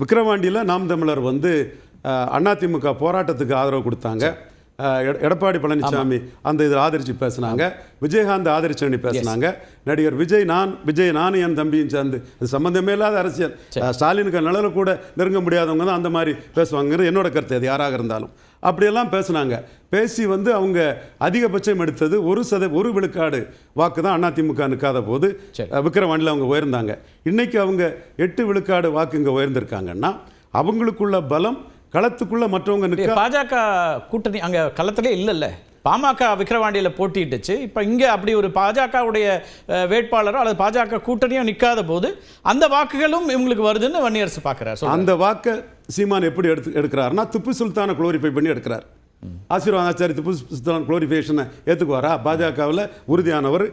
விக்கிரவாண்டியில் நாம் தமிழர் வந்து அதிமுக போராட்டத்துக்கு ஆதரவு கொடுத்தாங்க. எடப்பாடி பழனிசாமி அந்த இதில் ஆதரித்து பேசினாங்க. விஜயகாந்த் ஆதரிச்சு பேசினாங்க. நடிகர் விஜய் நான் என் தம்பியும் சேர்ந்து அது சம்மந்தமே இல்லாத அரசியல். ஸ்டாலினுக்கு நிழல கூட நெருங்க முடியாதவங்க தான் அந்த மாதிரி பேசுவாங்கிறது என்னோட கருத்து. அது யாராக இருந்தாலும் அப்படியெல்லாம் பேசுனாங்க. பேசி வந்து அவங்க அதிகபட்சம் எடுத்தது 1 விழுக்காடு வாக்கு தான் அதிமுக நிற்காத போது விக்கிரவாண்டியில் அவங்க உயர்ந்தாங்க. இன்னைக்கு அவங்க 8 விழுக்காடு வாக்கு இங்கே உயர்ந்திருக்காங்கன்னா அவங்களுக்குள்ள பலம் களத்துக்குள்ள மற்றவங்க பாஜக கூட்டணி அங்க களத்திலே இல்லைல்ல. பாமக விக்கிரவாண்டியில் போட்டிட்டுச்சு. இப்போ இங்கே அப்படி ஒரு பாஜகவுடைய வேட்பாளரோ அல்லது பாஜக கூட்டணியோ நிற்காத போது அந்த வாக்குகளும் இவங்களுக்கு வருதுன்னு வன்னியரசு பார்க்குறாரு. அந்த வாக்கை சீமான் எப்படி எடுக்கிறாருன்னா திப்பு சுல்தானை குளோரிஃபை பண்ணி எடுக்கிறார். ஆசீர்வாதாச்சாரி திப்பு சுல்தான் குளோரிஃபிகேஷனை ஏற்றுக்குவாரா? பாஜகவில் உறுதியானவர்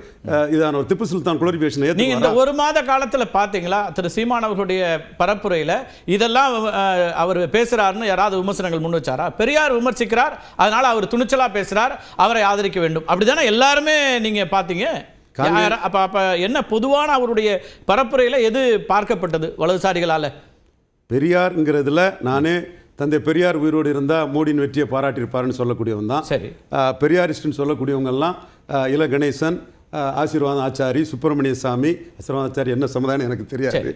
இதானவர் திப்பு சுல்தான் குளோரிஃபிகேஷனை ஏற்றுக்குவாரா? இந்த 1 மாத காலத்தில் பார்த்தீங்களா திரு சீமான் அவர்களுடைய பரப்புரையில் இதெல்லாம் அவர் பேசுகிறாருன்னு யாராவது விமர்சனங்கள் முன் வச்சாரா? பெரியார் விமர்சிக்கிறார், அதனால் அவர் துணிச்சலாக பேசுகிறார், அவரை ஆதரிக்க வேண்டும், அப்படிதானே எல்லாருமே நீங்கள் பார்த்தீங்க. அப்போ என்ன பொதுவான அவருடைய பரப்புரையில் எது பார்க்கப்பட்டது வலதுசாரிகளால்? பெரியார்ங்கிறதுல நானே தந்தை பெரியார் உயிரோடு இருந்தால் மோடியின் வெற்றியை பாராட்டியிருப்பாருன்னு சொல்லக்கூடியவங்க தான். சரி, பெரியாரிஸ்ட்னு சொல்லக்கூடியவங்கெல்லாம் இல கணேசன், ஆசீர்வாதம் ஆச்சாரி, சுப்பிரமணிய சாமி, ஆசீர்வாதம் ஆச்சாரி என்ன சமுதாயம் எனக்கு தெரியாது,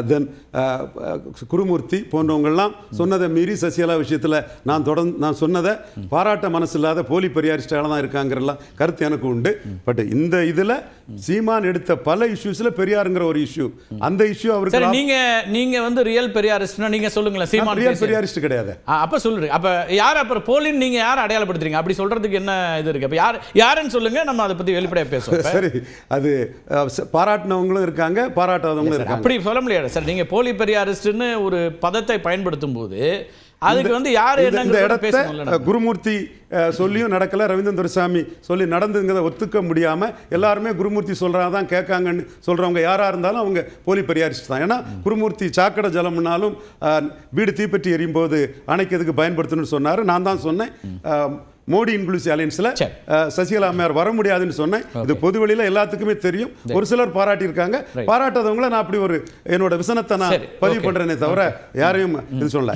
தென் குருமூர்த்தி போன்றவங்கள்லாம் சொன்னதை மீறி சசிகலா விஷயத்தில் நான் சொன்னதை பாராட்ட மனசு இல்லாத போலி பெரியாரிஸ்டாக தான் இருக்காங்கிறலாம் கருத்து எனக்கு உண்டு. பட் இந்த இதில் சீமான் எடுத்த பல இஷ்யூஸில் பெரியாருங்கிற ஒரு இஷ்யூ, அந்த இஷ்யூ அவருக்கு நீங்க வந்து ரியல் பெரியாரிஸ்ட்னா நீங்க சொல்லுங்களேன். சீமான் ரியல் பெரியாரிஸ்ட் கிடையாது. அப்ப சொல்லுங்க. அப்ப யார் அப்புறம் போலின்னு நீங்க யார் அடையாளப்படுத்துறீங்க? அப்படி சொல்றதுக்கு என்ன இது இருக்கு? அப்ப யாருன்னு சொல்லுங்க, நம்ம அதை பத்தி வெளிப்படையா பேசுவோம். சரி, அது பாராட்டினவங்களும் இருக்காங்க, பாராட்டாதவங்களும் இருக்காங்க. அப்படி சொல்ல முடியாது சார். நீங்க போலி பெரியாரிஸ்ட்னு ஒரு பதத்தை பயன்படுத்தும் போது அதுக்கு வந்து யாரு இந்த இடத்த குருமூர்த்தி சொல்லியும் நடக்கல, ரவீந்திரன் துரைசாமி சொல்லி நடந்துங்கிறத ஒத்துக்க முடியாம எல்லாருமே குருமூர்த்தி சொல்றாதான் கேட்காங்கன்னு சொல்றவங்க யாரா இருந்தாலும் அவங்க போலி பெரியாரிஸ்ட் தான். ஏன்னா குருமூர்த்தி சாக்கடை ஜலம்னாலும் வீடு தீப்பற்றி எரியும் போது அணைக்கிறதுக்கு பயன்படுத்தணும்னு சொன்னாரு. நான் தான் சொன்னேன் மோடி இன்க்ளூசிவ் அலையன்ஸ்ல சசிகலா அம்மையார் வர முடியாதுன்னு சொன்னேன். இது பொது வெளியில எல்லாத்துக்குமே தெரியும். ஒரு சிலர் பாராட்டி இருக்காங்க, பாராட்டாதவங்கள நான் அப்படி ஒரு என்னோட விசனத்தை நான் பதிவு பண்றேனே தவிர யாரையும் இது சொல்லல.